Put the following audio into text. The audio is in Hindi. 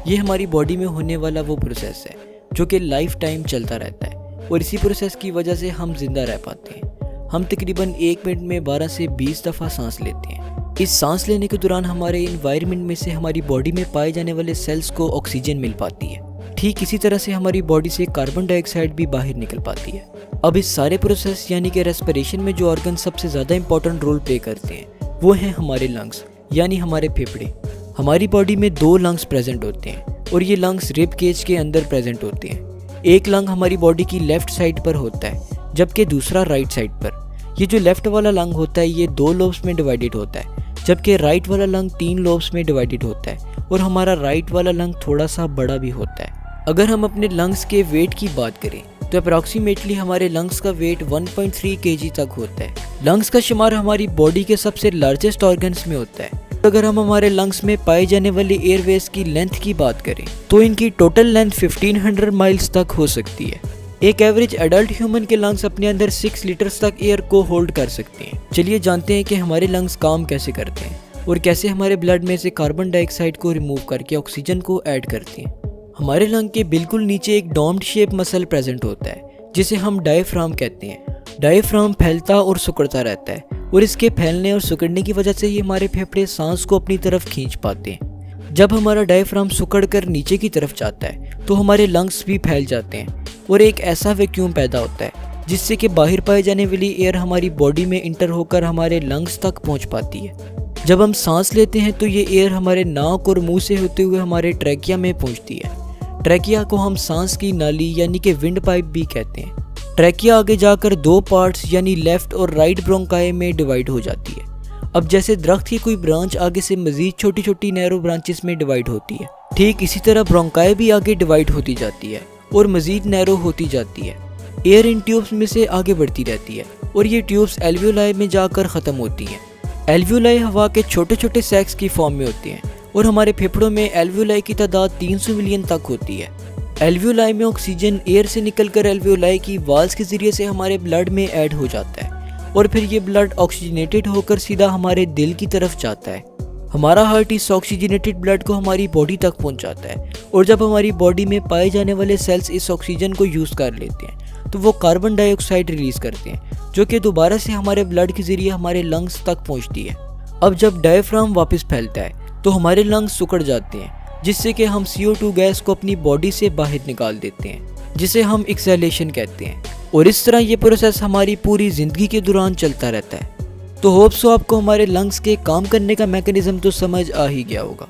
ये हमारी बॉडी में होने वाला वो प्रोसेस है जो कि लाइफ टाइम चलता रहता है और इसी प्रोसेस की वजह से हम जिंदा रह पाते हैं। हम तकरीबन 1 मिनट में 12 से 20 दफ़ा सांस लेते हैं। इस सांस लेने के दौरान हमारे इन्वायरमेंट में से हमारी बॉडी में पाए जाने वाले सेल्स को ऑक्सीजन मिल पाती है। ठीक इसी तरह से हमारी बॉडी से कार्बन डाइऑक्साइड भी बाहर निकल पाती है। अब इस सारे प्रोसेस यानी कि रेस्पिरेशन में जो ऑर्गन सबसे ज़्यादा इंपॉर्टेंट रोल प्ले करते हैं वो हैं हमारे लंग्स यानी हमारे फेफड़े। हमारी बॉडी में 2 लंग्स प्रेजेंट होते हैं और ये लंग्स रिब केज के अंदर प्रेजेंट होते हैं। एक लंग हमारी बॉडी की लेफ्ट साइड पर होता है जबकि दूसरा राइट साइड पर। ये जो लेफ्ट वाला लंग होता है ये 2 लोब्स में डिवाइडेड होता है जबकि राइट वाला लंग 3 लोब्स में डिवाइडेड होता है और हमारा राइट वाला लंग थोड़ा सा बड़ा भी होता है। अगर हम अपने लंग्स के वेट की बात करें तो अप्रॉक्सीमेटली हमारे लंग्स का वेट 1.3 kg तक होता है। लंग्स का शुमार हमारी बॉडी के सबसे लार्जेस्ट ऑर्गन्स में होता है। अगर हम हमारे लंग्स में पाए जाने वाली एयरवेज की लेंथ की बात करें तो इनकी टोटल लेंथ 1500 माइल्स तक हो सकती है। एक एवरेज एडल्ट ह्यूमन के लंग्स अपने अंदर 6 लीटर्स तक एयर को होल्ड कर सकते हैं। चलिए जानते हैं कि हमारे लंग्स काम कैसे करते हैं और कैसे हमारे ब्लड में से कार्बन डाइऑक्साइड को रिमूव करके ऑक्सीजन को ऐड करते हैं। हमारे लंग के बिल्कुल नीचे एक डोम्ड शेप मसल प्रेजेंट होता है जिसे हम डायफ्राम कहते हैं। डायफ्राम फैलता और सिकुड़ता रहता है और इसके फैलने और सिकुड़ने की वजह से ही हमारे फेफड़े सांस को अपनी तरफ खींच पाते हैं। जब हमारा डायफ्राम सिकुड़ कर नीचे की तरफ जाता है तो हमारे लंग्स भी फैल जाते हैं और एक ऐसा वैक्यूम पैदा होता है जिससे कि बाहर पाए जाने वाली एयर हमारी बॉडी में इंटर होकर हमारे लंग्स तक पहुंच पाती है। जब हम सांस लेते हैं तो ये एयर हमारे नाक और मुंह से होते हुए हमारे ट्रैकिया में पहुंचती है। ट्रैकिया को हम सांस की नाली यानी कि विंड पाइप भी कहते हैं। ट्रैकिया आगे जाकर 2 पार्ट्स यानी लेफ्ट और राइट ब्रोंकाई में डिवाइड हो जाती है। अब जैसे दरख्त की कोई ब्रांच आगे से मजीद छोटी छोटी नैरो ब्रांचेस में डिवाइड होती है, ठीक इसी तरह ब्रोंकाई भी आगे डिवाइड होती जाती है और मजीद नैरो होती जाती है। एयर इन ट्यूब्स में से आगे बढ़ती रहती है और ये ट्यूब्स एल्वियोलाई में जाकर ख़त्म होती हैं। एल्वियोलाई हवा के छोटे छोटे सैक्स की फॉर्म में होते हैं और हमारे फेफड़ों में एल्वियोलाई की तादाद 300 मिलियन तक होती है। एल्वियोलाई में ऑक्सीजन एयर से निकलकर एल्वियोलाई की वाल्स के जरिए से हमारे ब्लड में ऐड हो जाता है और फिर ये ब्लड ऑक्सीजनेटेड होकर सीधा हमारे दिल की तरफ जाता है। हमारा हार्ट इस ऑक्सीजनेटेड ब्लड को हमारी बॉडी तक पहुंचाता है और जब हमारी बॉडी में पाए जाने वाले सेल्स इस ऑक्सीजन को यूज़ कर लेते हैं तो वो कार्बन डाइऑक्साइड रिलीज करते हैं जो कि दोबारा से हमारे ब्लड के जरिए हमारे लंग्स तक पहुँचती है। अब जब डायफ्राम वापस फैलता है तो हमारे लंग्स सिकुड़ जाते हैं जिससे कि हम CO2 गैस को अपनी बॉडी से बाहर निकाल देते हैं जिसे हम एक्सहेलेशन कहते हैं और इस तरह ये प्रोसेस हमारी पूरी ज़िंदगी के दौरान चलता रहता है। तो होप सो आपको हमारे लंग्स के काम करने का मैकेनिज्म तो समझ आ ही गया होगा।